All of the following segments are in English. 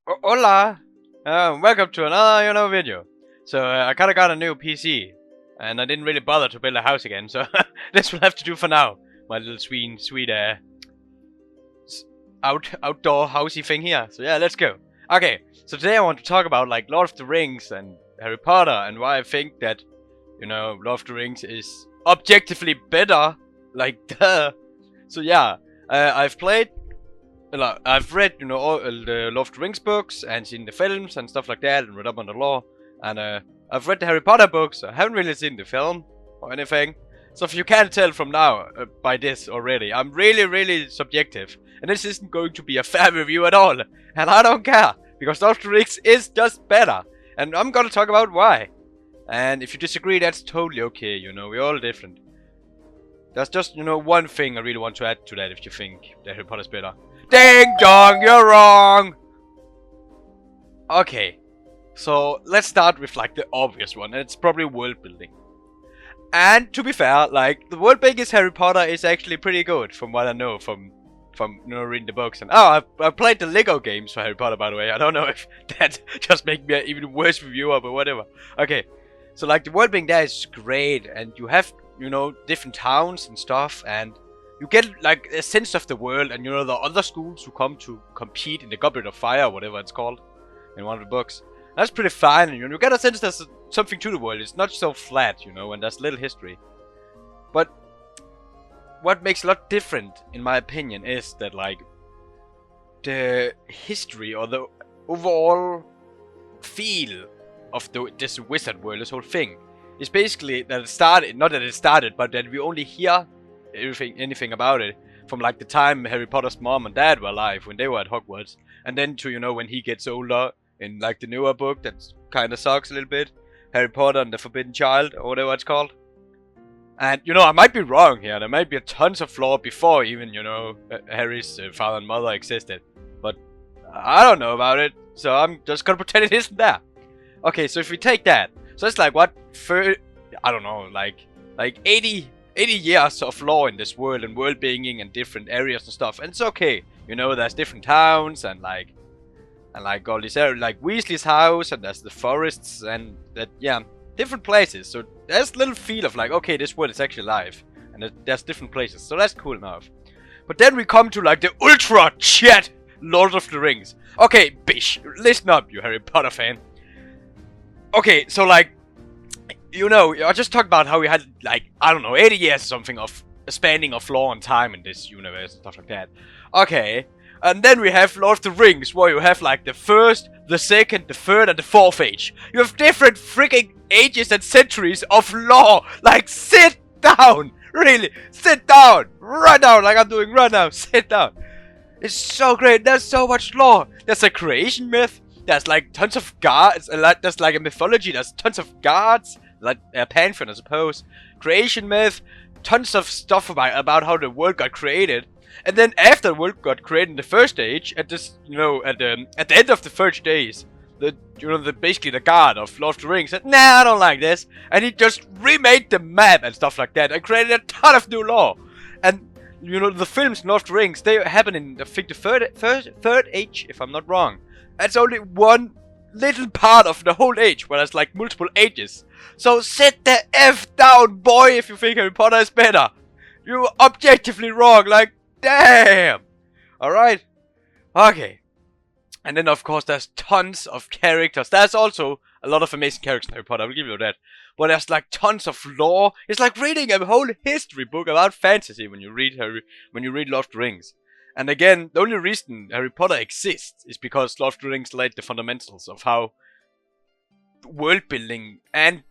Hola! Welcome to another, video. So, I kinda got a new PC, and I didn't really bother to build a house again, so this will have to do for now. My little sweet, outdoor housey thing here. So yeah, let's go. Okay, so today I want to talk about, like, Lord of the Rings and Harry Potter, and why I think that, Lord of the Rings is objectively better. Like, duh. So yeah, I've read, all the Lord of the Rings books and seen the films and stuff like that and read up on the lore. And I've read the Harry Potter books. I haven't really seen the film or anything. So if you can't tell from now by this already, I'm really subjective. And this isn't going to be a fair review at all. And I don't care. Because Lord of the Rings is just better. And I'm gonna talk about why. And if you disagree, that's totally okay. We're all different. There's just, one thing I really want to add to that if you think that Harry Potter's better. Ding dong, you're wrong! Okay, so let's start with, like, the obvious one, and it's probably world building. And to be fair, like, the world building in Harry Potter is actually pretty good, from what I know from reading the books. And I played the Lego games for Harry Potter, by the way. I don't know if that just makes me an even worse reviewer, but whatever. Okay, so, like, the world building there is great, and you have, different towns and stuff, and you get, like, a sense of the world, and the other schools who come to compete in the Goblet of Fire, or whatever it's called, in one of the books. That's pretty fun, and you get a sense there's something to the world. It's not so flat, and there's little history. But what makes a lot different, in my opinion, is that, like, the history or the overall feel of this wizard world, this whole thing, is basically that it started, not that it started, but that we only hear anything about it from, like, the time Harry Potter's mom and dad were alive when they were at Hogwarts, and then to when he gets older in, like, the newer book that kind of sucks a little bit, Harry Potter and the Forbidden Child, or whatever it's called. And I might be wrong here. There might be tons of lore before even Harry's father and mother existed, but I don't know about it, so I'm just gonna pretend it isn't there. Okay, so if we take that, so it's like what, I don't know, like 80 years of lore in this world, and world building and different areas and stuff, and it's okay. There's different towns and like all these areas, like Weasley's house, and there's the forests and that, yeah, different places. So there's a little feel of, like, okay, this world is actually alive, and there's different places. So that's cool enough. But then we come to, like, the ultra chat Lord of the Rings. Okay, bish, listen up, you Harry Potter fan. Okay, so, like, I just talked about how we had, like, I don't know, 80 years or something of spanning of lore and time in this universe and stuff like that. Okay, and then we have Lord of the Rings, where you have, like, the first, the second, the third, and the fourth age. You have different freaking ages and centuries of lore. Like, sit down, really, sit down, right now, like I'm doing right now, sit down. It's so great. There's so much lore. There's a creation myth. There's, like, tons of gods. There's, like, a mythology. There's tons of gods. Like a pantheon, I suppose. Creation myth. Tons of stuff about how the world got created. And then after the world got created in the first age, at this, at the end of the first days, basically the god of Lord of the Rings said, nah, I don't like this. And he just remade the map and stuff like that and created a ton of new lore. And, the films Lord of the Rings, they happen in, I think, the third age, if I'm not wrong. That's only one little part of the whole age, where there's, like, multiple ages. So sit the F down, boy, if you think Harry Potter is better. You're objectively wrong, like, damn! Alright? Okay. And then, of course, there's tons of characters. There's also a lot of amazing characters in Harry Potter, I'll give you that. But there's, like, tons of lore. It's like reading a whole history book about fantasy when you read Lord of the Rings. And again, the only reason Harry Potter exists is because Lord of the Rings laid the fundamentals of how world building and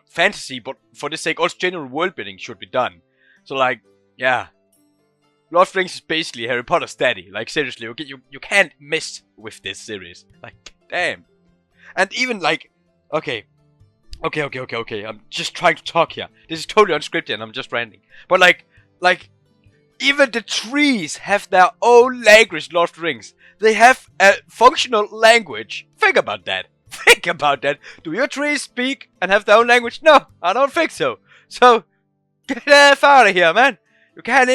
fantasy, but for this sake also general world building, should be done. So, like, yeah, Lord of the Rings is basically Harry Potter's daddy. Like, seriously, okay, you can't mess with this series. Like, damn. And even, like, okay, I'm just trying to talk here. This is totally unscripted and I'm just ranting. But, like, even the trees have their own language, Lord of the Rings. They have a functional language. Think about that. Think about that. Do your trees speak and have their own language? No, I don't think so. So, get the F out of here, man. You can't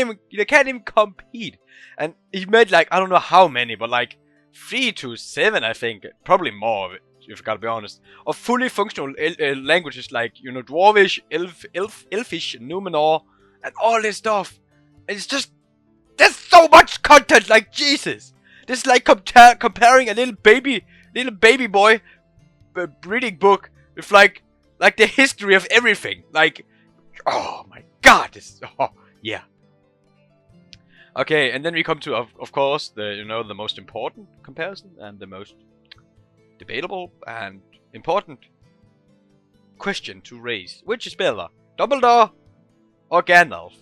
even compete. And he made, like, I don't know how many, but like 3 to 7, I think, probably more, if I gotta be honest, of fully functional languages like, Dwarvish, Elfish, Numenor, and all this stuff. It's just, there's so much content, like, Jesus. This is like comparing a little baby boy reading book with like the history of everything. Like, oh my god, this, oh, yeah. Okay, and then we come to, of course, the most important comparison and the most debatable and important question to raise. Which is better, Dumbledore or Gandalf?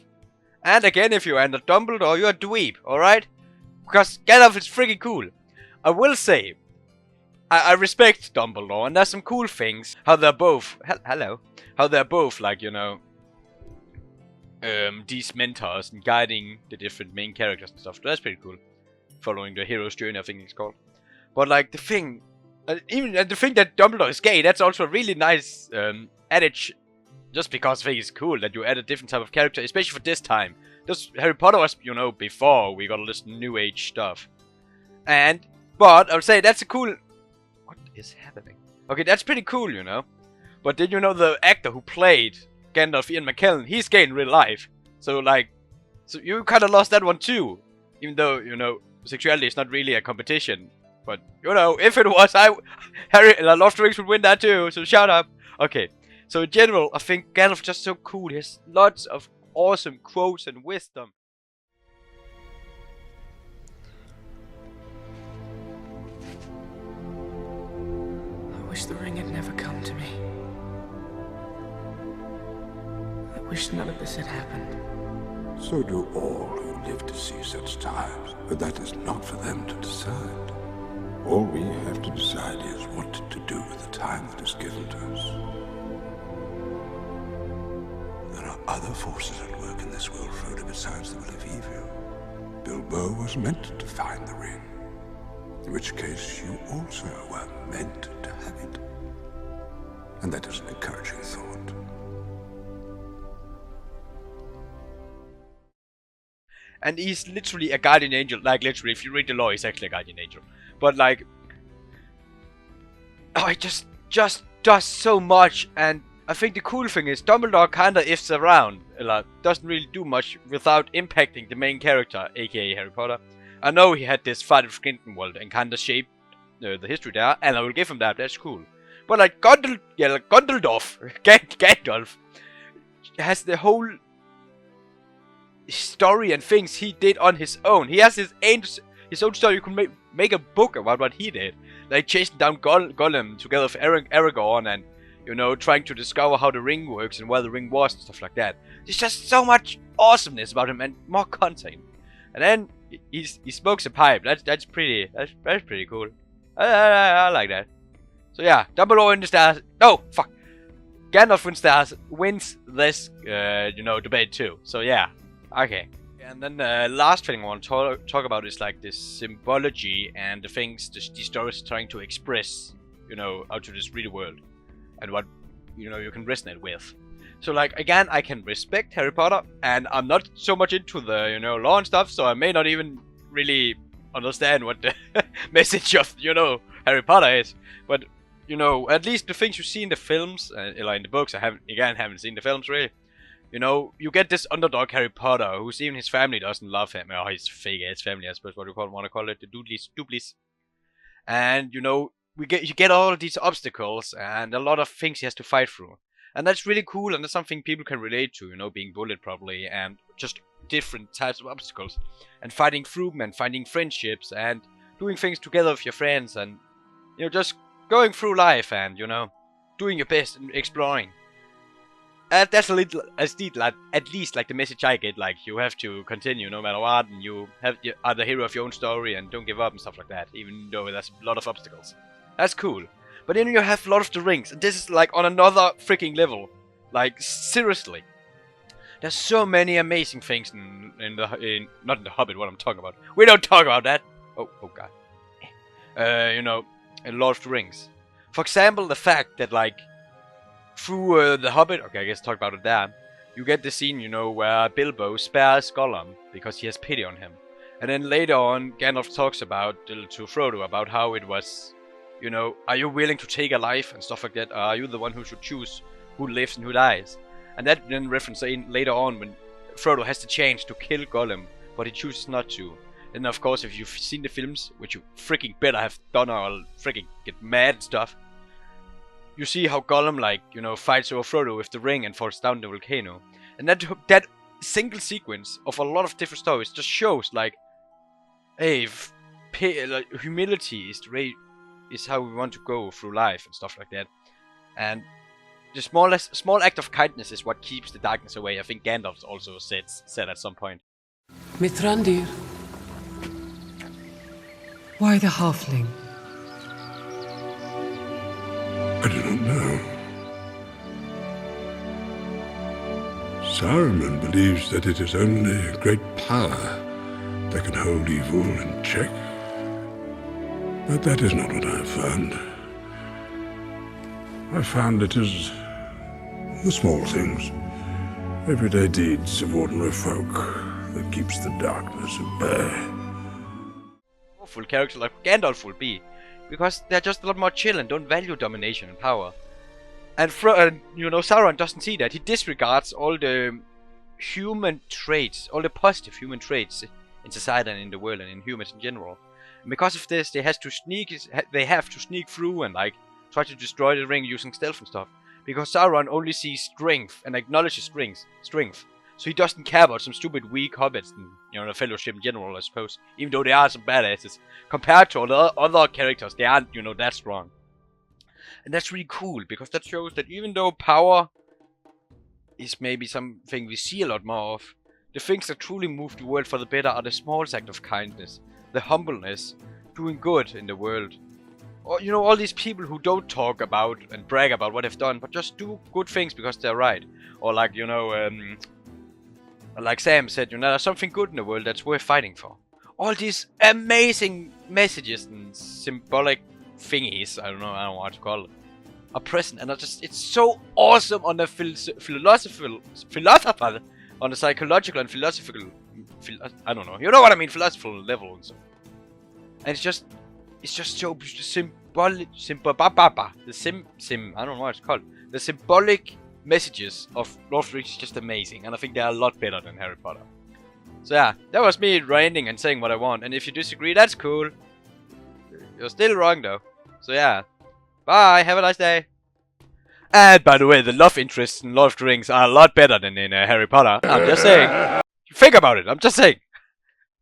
And again, if you're under Dumbledore, you're a dweeb, alright? Because Gandalf is freaking cool. I will say, I respect Dumbledore, and there's some cool things. How they're both, hello, how they're both like, these mentors and guiding the different main characters and stuff. That's pretty cool. Following the hero's journey, I think it's called. But like the thing, even the thing that Dumbledore is gay, that's also a really nice adage. Just because I think it's cool that you add a different type of character, especially for this time. This Harry Potter was, before we got all this new age stuff. But I would say that's a cool. What is happening? Okay, that's pretty cool, But then the actor who played Gandalf, Ian McKellen, he's gay in real life. So you kind of lost that one too. Even though, sexuality is not really a competition. But, if it was, Harry and Lord of the Rings would win that too. So shut up. Okay. So in general, I think Gandalf is just so cool. He has lots of awesome quotes and wisdom. I wish the ring had never come to me. I wish none of this had happened. So do all who live to see such times, but that is not for them to decide. All we have to decide is what to do with the time that is given to us. There are other forces at work in this world, Frodo, besides the will of evil. Bilbo was meant to find the ring, in which case you also were meant to have it. And that is an encouraging thought. And he's literally a guardian angel. Like, literally, if you read the law, he's actually a guardian angel. But, like, oh, it just does so much. And I think the cool thing is Dumbledore kinda ifs around. Like, doesn't really do much without impacting the main character, aka Harry Potter. I know he had this fight with Grindelwald and kinda shaped the history there, and I will give him that. That's cool. But like Gandalf has the whole story and things he did on his own. He has his own story. You can make a book about what he did, like chasing down Gollum together with Aragorn, and trying to discover how the ring works and where the ring was and stuff like that. There's just so much awesomeness about him and more content. And then he smokes a pipe. That's pretty cool. I like that. So yeah, Dumbledore in the stars. No, fuck. Gandalf wins this debate too. So yeah, okay. And then the last thing I want to talk about is like this symbology and the things the story is trying to express, out to this real world, and what you can resonate with. So like again, I can respect Harry Potter, and I'm not so much into the law and stuff, so I may not even really understand what the message of Harry Potter is. But at least the things you see in the films, like in the books, I haven't seen the films really. You get this underdog Harry Potter, who's even his family doesn't love him. Or his fake ass family, I suppose what you want to call it, the Dudleys. And you get all of these obstacles and a lot of things he has to fight through. And that's really cool, and that's something people can relate to, being bullied probably, and just different types of obstacles. And fighting through them, and finding friendships, and doing things together with your friends, and, just going through life, and, doing your best and exploring. That's at least like the message I get, like, you have to continue no matter what, and you are the hero of your own story, and don't give up and stuff like that, even though there's a lot of obstacles. That's cool. But then you have Lord of the Rings, and this is like on another freaking level. Like, seriously. There's so many amazing things not in the Hobbit, what I'm talking about. We don't talk about that. Oh god. In Lord of the Rings. For example, the fact that, like, through the Hobbit, okay, I guess talk about it there, you get the scene, where Bilbo spares Gollum because he has pity on him. And then later on, Gandalf talks about to Frodo about how it was, you know, are you willing to take a life and stuff like that? Are you the one who should choose who lives and who dies? And that then reference in later on when Frodo has the chance to kill Gollum, but he chooses not to. And of course, if you've seen the films, which you freaking better have done or freaking get mad and stuff, you see how Gollum, like, you know, fights over Frodo with the ring and falls down the volcano. And that single sequence of a lot of different stories just shows, like, hey, like, humility is how we want to go through life and stuff like that. And the small act of kindness is what keeps the darkness away. I think Gandalf also said at some point. Mithrandir. Why the halfling? I do not know. Saruman believes that it is only a great power that can hold evil in check. But that is not what I have found. I found it is the small things, everyday deeds of ordinary folk that keeps the darkness at bay. Powerful character like Gandalf will be, because they're just a lot more chill and don't value domination and power. And you know, Sauron doesn't see that. He disregards all the human traits, all the positive human traits in society and in the world and in humans in general. And because of this, they have to sneak through and like try to destroy the ring using stealth and stuff. Because Sauron only sees strength and acknowledges strength. So he doesn't care about some stupid weak hobbits and, you know, the Fellowship in general, I suppose. Even though they are some badasses. Compared to all the other characters, they aren't, you know, that strong. And that's really cool, because that shows that even though power is maybe something we see a lot more of, the things that truly move the world for the better are the small acts of kindness, the humbleness, doing good in the world. Or, you know, all these people who don't talk about and brag about what they've done, but just do good things because they're right. Or like, you know, like Sam said, you know, there's something good in the world that's worth fighting for. All these amazing messages and symbolic thingies, I don't know what to call it, are present, and it's so awesome on the philosophical, on the psychological and philosophical, I don't know, you know what I mean, philosophical level and so. And it's just so symbolic, I don't know what it's called. The symbolic messages of Lord of the Rings is just amazing, and I think they are a lot better than Harry Potter. So yeah, that was me ranting and saying what I want, and if you disagree, that's cool. You're still wrong though. So yeah, bye, have a nice day. And by the way, the love interests in Lord of the Rings are a lot better than in Harry Potter. I'm just saying. Think about it, I'm just saying.